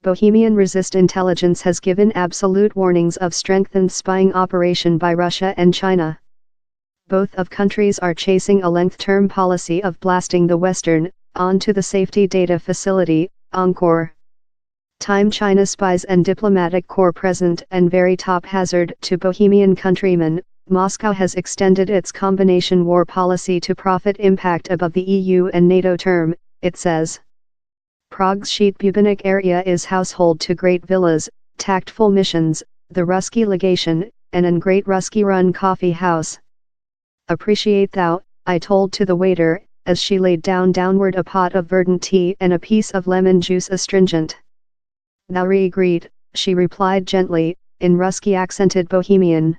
Bohemian resist intelligence has given absolute warnings of strengthened spying operation by Russia and China. Both of countries are chasing a length-term policy of blasting the Western, onto the safety data facility, Encore. Time China spies and diplomatic corps present and very top hazard to Bohemian countrymen. Moscow has extended its combination war policy to profit impact above the EU and NATO term, it says. Prague's sheet bubonic area is household to great villas, tactful missions, the Russki legation, and an great Russki-run coffee house. Appreciate thou, I told to the waiter, as she laid down downward a pot of verdant tea and a piece of lemon juice astringent. Thou regret, she replied gently, in Russki-accented Bohemian.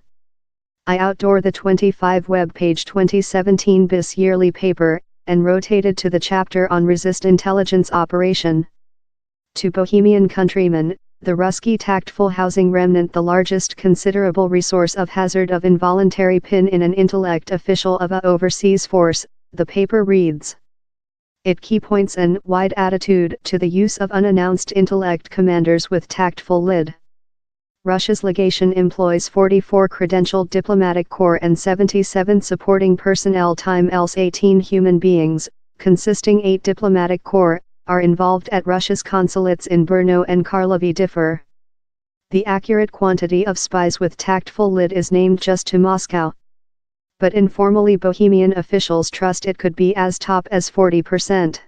I outdoor the 25 web page 2017 BIS yearly paper, and rotated to the chapter on resist intelligence operation. To Bohemian countrymen, the Russki tactful housing remnant the largest considerable resource of hazard of involuntary pin in an intellect official of a overseas force, the paper reads. It key points an wide attitude to the use of unannounced intellect commanders with tactful lid. Russia's legation employs 44 credentialed diplomatic corps and 77 supporting personnel time else 18 human beings, consisting 8 diplomatic corps, are involved at Russia's consulates in Brno and Karlovy differ. The accurate quantity of spies with tactful lid is named just to Moscow. But informally Bohemian officials trust it could be as top as 40%.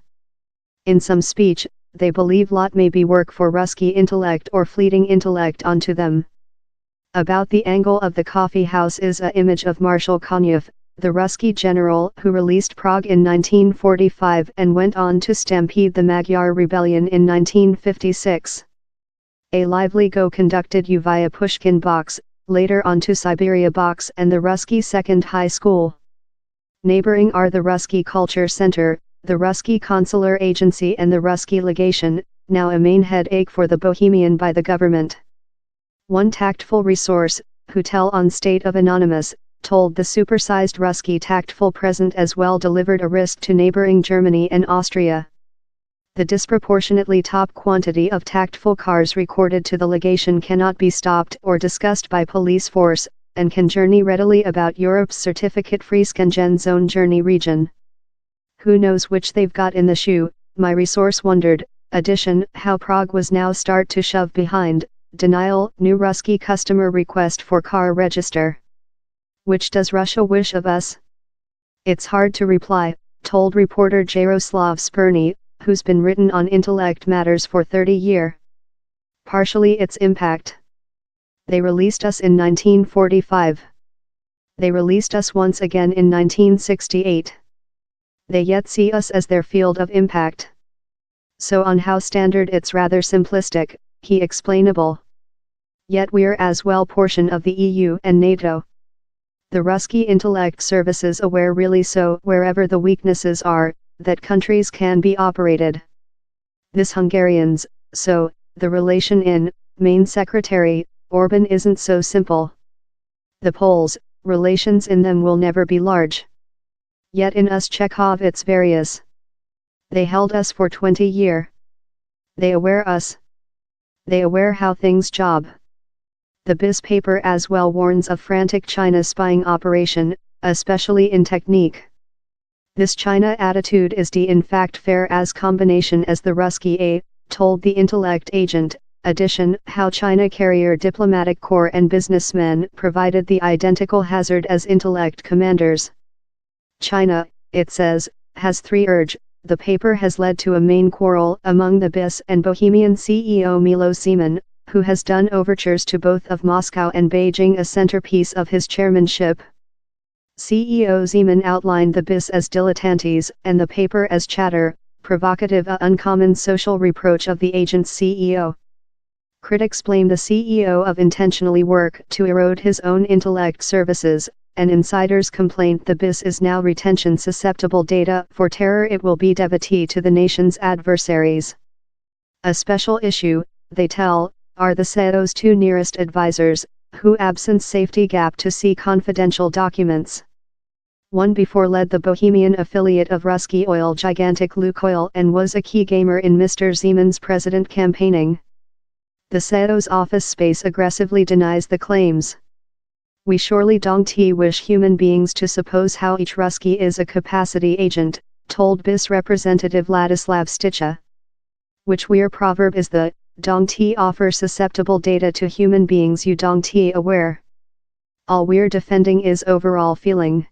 In some speech, they believe lot may be work for Russki intellect or fleeting intellect onto them. About the angle of the coffee house is a image of Marshal Konyev, the Russki general who released Prague in 1945 and went on to stampede the Magyar rebellion in 1956. A lively go conducted U via Pushkin box, later on to Siberia box and the Russki Second High School. Neighboring are the Russki Culture Center, the Russki Consular Agency and the Russki Legation, now a main headache for the Bohemian by the government. One tactful resource, who tell on state of anonymous, told the supersized Russki tactful present as well delivered a risk to neighboring Germany and Austria. The disproportionately top quantity of tactful cars recorded to the legation cannot be stopped or discussed by police force, and can journey readily about Europe's certificate-free Schengen zone journey region. Who knows which they've got in the shoe, my resource wondered. Addition, how Prague was now start to shove behind, denial, new Russki customer request for car register. Which does Russia wish of us? It's hard to reply, told reporter Jaroslav Spurny, who's been written on intellect matters for 30 years. Partially its impact. They released us in 1945. They released us once again in 1968. They yet see us as their field of impact. So on how standard it's rather simplistic, he explainable. Yet we're as well portion of the EU and NATO. The Russki intellect services aware really so wherever the weaknesses are, that countries can be operated. This Hungarians, so, the relation in, main secretary, Orban isn't so simple. The Poles, relations in them will never be large. Yet in us Chekhov it's various. They held us for 20 years. They aware us. They aware how things job. The BIS paper as well warns of frantic China spying operation, especially in technique. This China attitude is in fact fair as combination as the Russki A, told the intellect agent. Addition, how China carrier diplomatic corps and businessmen provided the identical hazard as intellect commanders. China, it says, has 3 urge. The paper has led to a main quarrel among the BIS and Bohemian CEO Milo Zeman, who has done overtures to both of Moscow and Beijing a centerpiece of his chairmanship. CEO Zeman outlined the BIS as dilettantes and the paper as chatter, provocative a uncommon social reproach of the agent's CEO. Critics blame the CEO of intentionally work to erode his own intellect services, and insiders complain the BIS is now retention susceptible data for terror it will be devotee to the nation's adversaries. A special issue, they tell, are the CEO's 2 nearest advisors, who absent safety gap to see confidential documents. One before led the Bohemian affiliate of Russki oil gigantic Lukoil and was a key gamer in Mr. Zeman's president campaigning. The CEO's office space aggressively denies the claims. We surely don't wish human beings to suppose how each Russki is a capacity agent, told BIS representative Ladislav Sticha. Which we're proverb is the, don't offer susceptible data to human beings you don't aware. All we're defending is overall feeling.